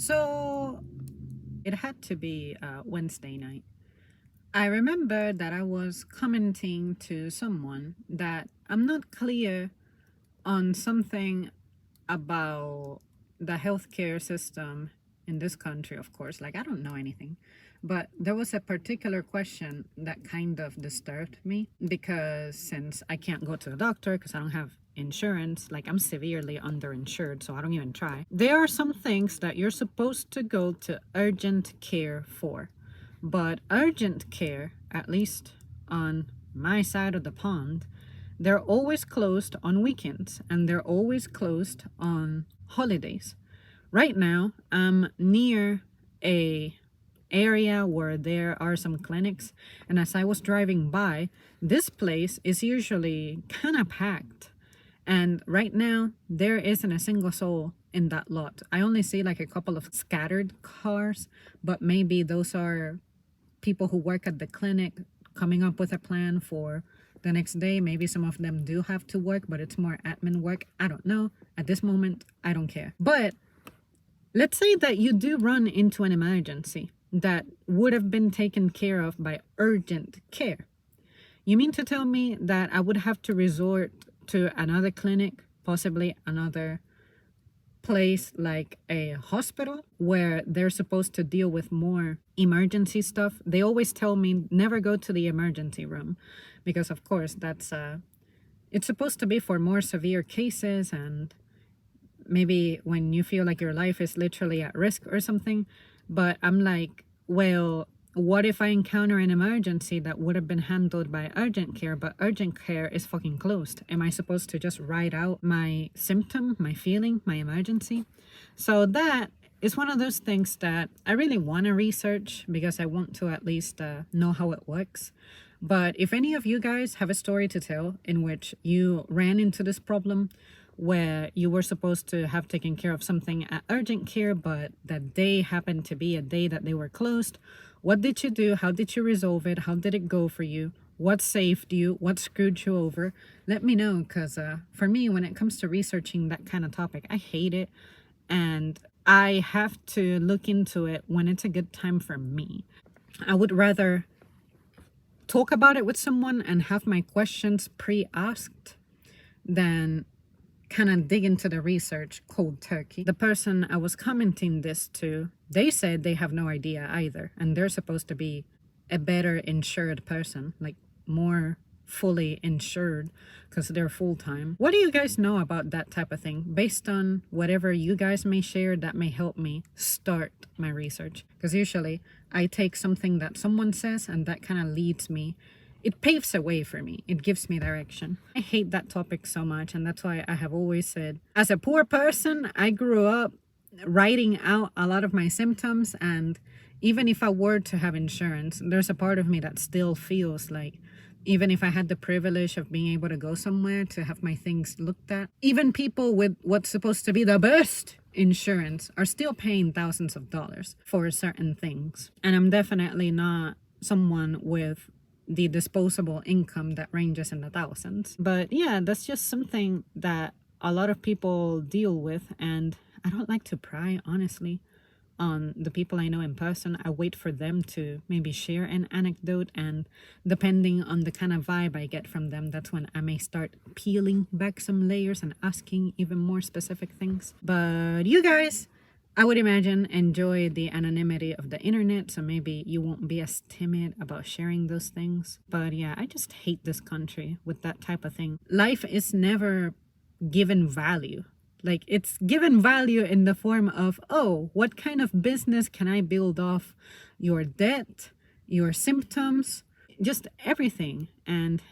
So it had to be Wednesday night. I remember that I was commenting to someone that I'm not clear on something about the healthcare system in this country, of course. Like, I don't know anything. But there was a particular question that kind of disturbed me because since I can't go to the doctor because I don't have insurance, like I'm severely underinsured, so I don't even try. There are some things that you're supposed to go to urgent care for. But urgent care, at least on my side of the pond, they're always closed on weekends and they're always closed on holidays. Right now, I'm near a area where there are some clinics, and as I was driving by, this place is usually kind of packed. And right now, there isn't a single soul in that lot. I only see like a couple of scattered cars, but maybe those are people who work at the clinic coming up with a plan for the next day. Maybe some of them do have to work, but it's more admin work. I don't know. At this moment, I don't care. But let's say that you do run into an emergency that would have been taken care of by urgent care. You mean to tell me that I would have to resort to another clinic, possibly another place like a hospital where they're supposed to deal with more emergency stuff? They always tell me never go to the emergency room because of course that's it's supposed to be for more severe cases and maybe when you feel like your life is literally at risk or something. But I'm like, well, what if I encounter an emergency that would have been handled by urgent care, but urgent care is fucking closed? Am I supposed to just write out my symptom, my feeling, my emergency? So that is one of those things that I really want to research because I want to at least know how it works. But if any of you guys have a story to tell in which you ran into this problem where you were supposed to have taken care of something at urgent care, but that day happened to be a day that they were closed, what did you do? How did you resolve it? How did it go for you? What saved you? What screwed you over? Let me know, because for me, when it comes to researching that kind of topic, I hate it. And I have to look into it when it's a good time for me. I would rather talk about it with someone and have my questions pre-asked than kind of dig into the research cold turkey. The person I was commenting this to, they said they have no idea either, and they're supposed to be a better insured person, like more fully insured because they're full-time. What do you guys know about that type of thing? Based on whatever you guys may share, that may help me start my research, because usually I take something that someone says and that kind of leads me. It paves a way for me. It gives me direction. I hate that topic so much, and that's why I have always said, as a poor person, I grew up writing out a lot of my symptoms, and even if I were to have insurance, there's a part of me that still feels like even if I had the privilege of being able to go somewhere to have my things looked at, even people with what's supposed to be the best insurance are still paying thousands of dollars for certain things. And I'm definitely not someone with the disposable income that ranges in the thousands. But yeah, that's just something that a lot of people deal with, and I don't like to pry, honestly, on the people I know in person. I wait for them to maybe share an anecdote, and depending on the kind of vibe I get from them, that's when I may start peeling back some layers and asking even more specific things. But you guys, I would imagine, enjoy the anonymity of the internet, so maybe you won't be as timid about sharing those things. But yeah, I just hate this country with that type of thing. Life is never given value. Like, it's given value in the form of, oh, what kind of business can I build off your debt, your symptoms, just everything. And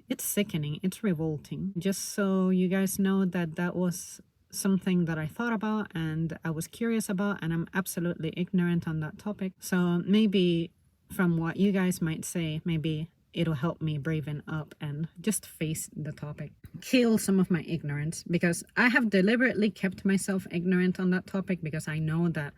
it's sickening. It's revolting. Just so you guys know that that was something that I thought about and I was curious about, and I'm absolutely ignorant on that topic. So maybe from what you guys might say, maybe it'll help me braven up and just face the topic, kill some of my ignorance, because I have deliberately kept myself ignorant on that topic because I know that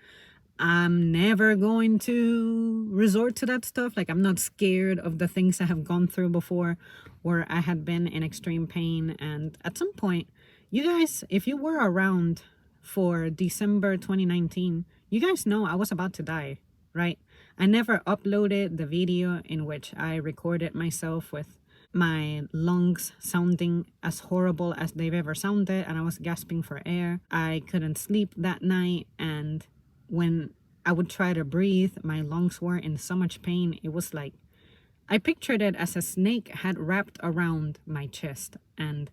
I'm never going to resort to that stuff. Like, I'm not scared of the things I have gone through before where I had been in extreme pain. And at some point, you guys, if you were around for December 2019, You guys know I was about to die, right? I never uploaded the video in which I recorded myself with my lungs sounding as horrible as they've ever sounded, and I was gasping for air. I couldn't sleep that night, and when I would try to breathe, my lungs were in so much pain. It was like I pictured it as a snake had wrapped around my chest, and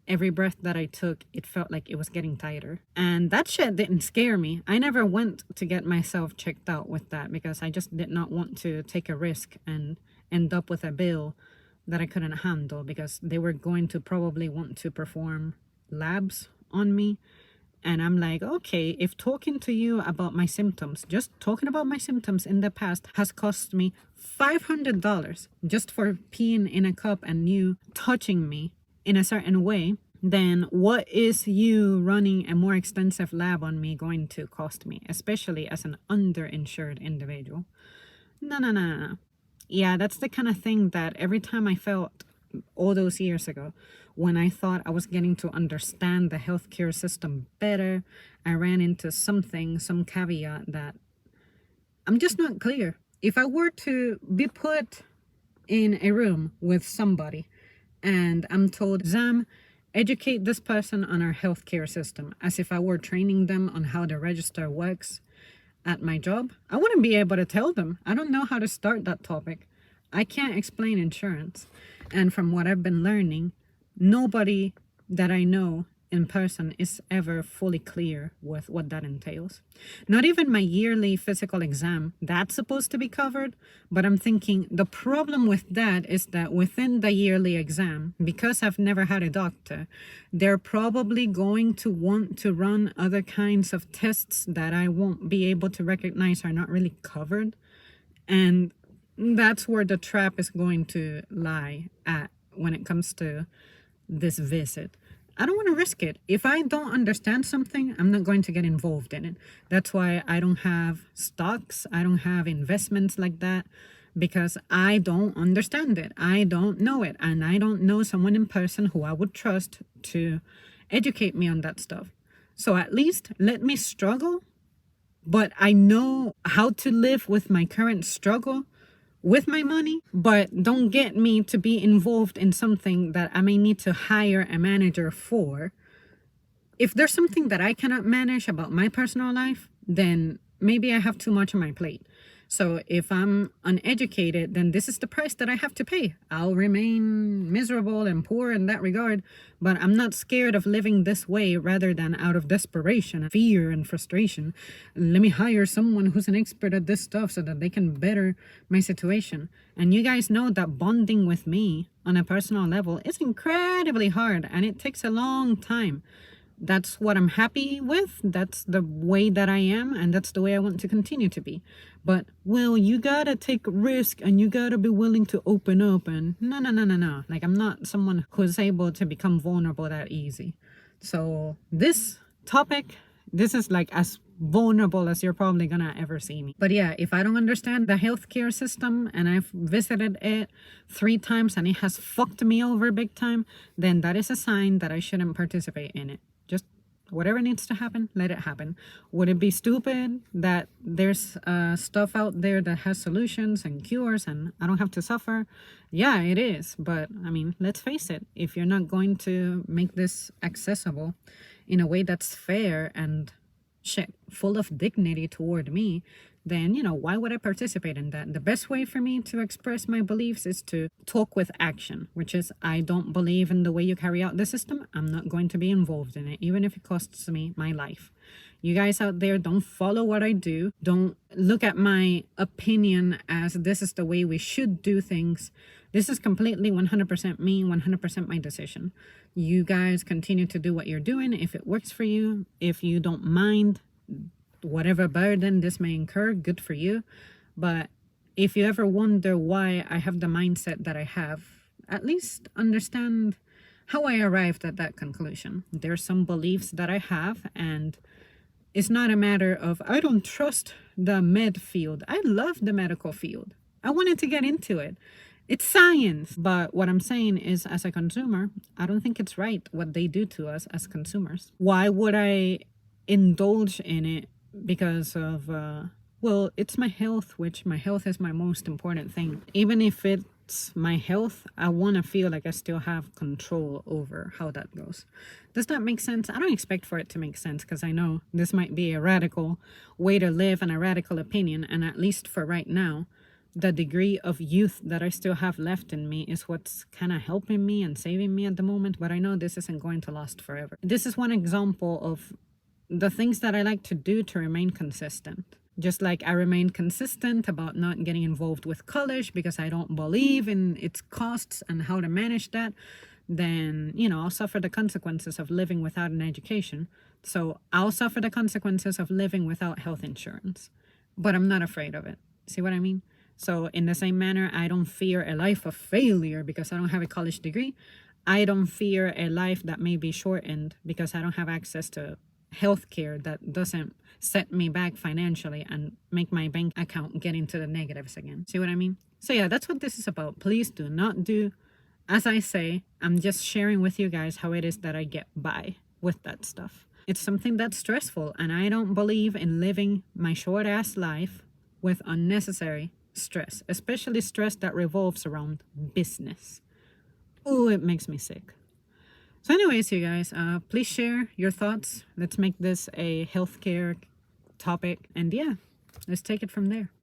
every breath that I took, it felt like it was getting tighter. And that shit didn't scare me. I never went to get myself checked out with that because I just did not want to take a risk and end up with a bill that I couldn't handle, because they were going to probably want to perform labs on me. And I'm like, okay, if talking to you about my symptoms, just talking about my symptoms in the past has cost me $500 just for peeing in a cup and you touching me in a certain way, then what is you running a more extensive lab on me going to cost me, especially as an underinsured individual? No, no, no, no, no. Yeah, that's the kind of thing that every time I felt all those years ago, when I thought I was getting to understand the healthcare system better, I ran into some caveat that I'm just not clear. If I were to be put in a room with somebody and I'm told, Zam, educate this person on our healthcare system, as if I were training them on how the register works at my job, I wouldn't be able to tell them. I don't know how to start that topic. I can't explain insurance. And from what I've been learning, nobody that I know in person is ever fully clear with what that entails. Not even my yearly physical exam, that's supposed to be covered. But I'm thinking the problem with that is that within the yearly exam, because I've never had a doctor, they're probably going to want to run other kinds of tests that I won't be able to recognize are not really covered. And that's where the trap is going to lie at when it comes to this visit. I don't want to risk it. If I don't understand something, I'm not going to get involved in it. That's why I don't have stocks. I don't have investments like that, because I don't understand it. I don't know it. And I don't know someone in person who I would trust to educate me on that stuff. So at least let me struggle, but I know how to live with my current struggle with my money, but don't get me to be involved in something that I may need to hire a manager for. If there's something that I cannot manage about my personal life, then maybe I have too much on my plate. So if I'm uneducated, then this is the price that I have to pay. I'll remain miserable and poor in that regard, but I'm not scared of living this way rather than out of desperation, fear, and frustration. Let me hire someone who's an expert at this stuff so that they can better my situation. And you guys know that bonding with me on a personal level is incredibly hard, and it takes a long time. That's what I'm happy with. That's the way that I am, and that's the way I want to continue to be. But, well, you gotta take risk and you gotta be willing to open up, and no. Like, I'm not someone who's able to become vulnerable that easy. So this topic, this is like as vulnerable as you're probably gonna ever see me. But yeah, if I don't understand the healthcare system and I've visited it 3 times and it has fucked me over big time, then that is a sign that I shouldn't participate in it. Just whatever needs to happen, let it happen. Would it be stupid that there's stuff out there that has solutions and cures and I don't have to suffer? Yeah, it is. But I mean, let's face it, if you're not going to make this accessible in a way that's fair and shit full of dignity toward me, then, why would I participate in that? The best way for me to express my beliefs is to talk with action, which is, I don't believe in the way you carry out the system. I'm not going to be involved in it, even if it costs me my life. You guys out there, don't follow what I do. Don't look at my opinion as this is the way we should do things. This is completely 100% me, 100% my decision. You guys continue to do what you're doing if it works for you. If you don't mind whatever burden this may incur, good for you. But if you ever wonder why I have the mindset that I have, at least understand how I arrived at that conclusion. There's some beliefs that I have, and it's not a matter of I don't trust the med field. I love the medical field. I wanted to get into it. It's science. But what I'm saying is, as a consumer, I don't think it's right what they do to us as consumers. Why would I indulge in it because of, well, it's my health, which my health is my most important thing. Even if it's my health, I want to feel like I still have control over how that goes. Does that make sense? I don't expect for it to make sense because I know this might be a radical way to live and a radical opinion. And at least for right now, the degree of youth that I still have left in me is what's kind of helping me and saving me at the moment. But I know this isn't going to last forever. This is one example of the things that I like to do to remain consistent. Just like I remain consistent about not getting involved with college because I don't believe in its costs and how to manage that, then, I'll suffer the consequences of living without an education. So I'll suffer the consequences of living without health insurance. But I'm not afraid of it. See what I mean? So in the same manner, I don't fear a life of failure because I don't have a college degree. I don't fear a life that may be shortened because I don't have access to healthcare that doesn't set me back financially and make my bank account get into the negatives again. See what I mean? So yeah, that's what this is about. Please do not do as I say. I'm just sharing with you guys how it is that I get by with that stuff. It's something that's stressful, and I don't believe in living my short ass life with unnecessary stress, especially stress that revolves around business. Oh, it makes me sick. So anyways, you guys, please share your thoughts. Let's make this a healthcare topic. And yeah, let's take it from there.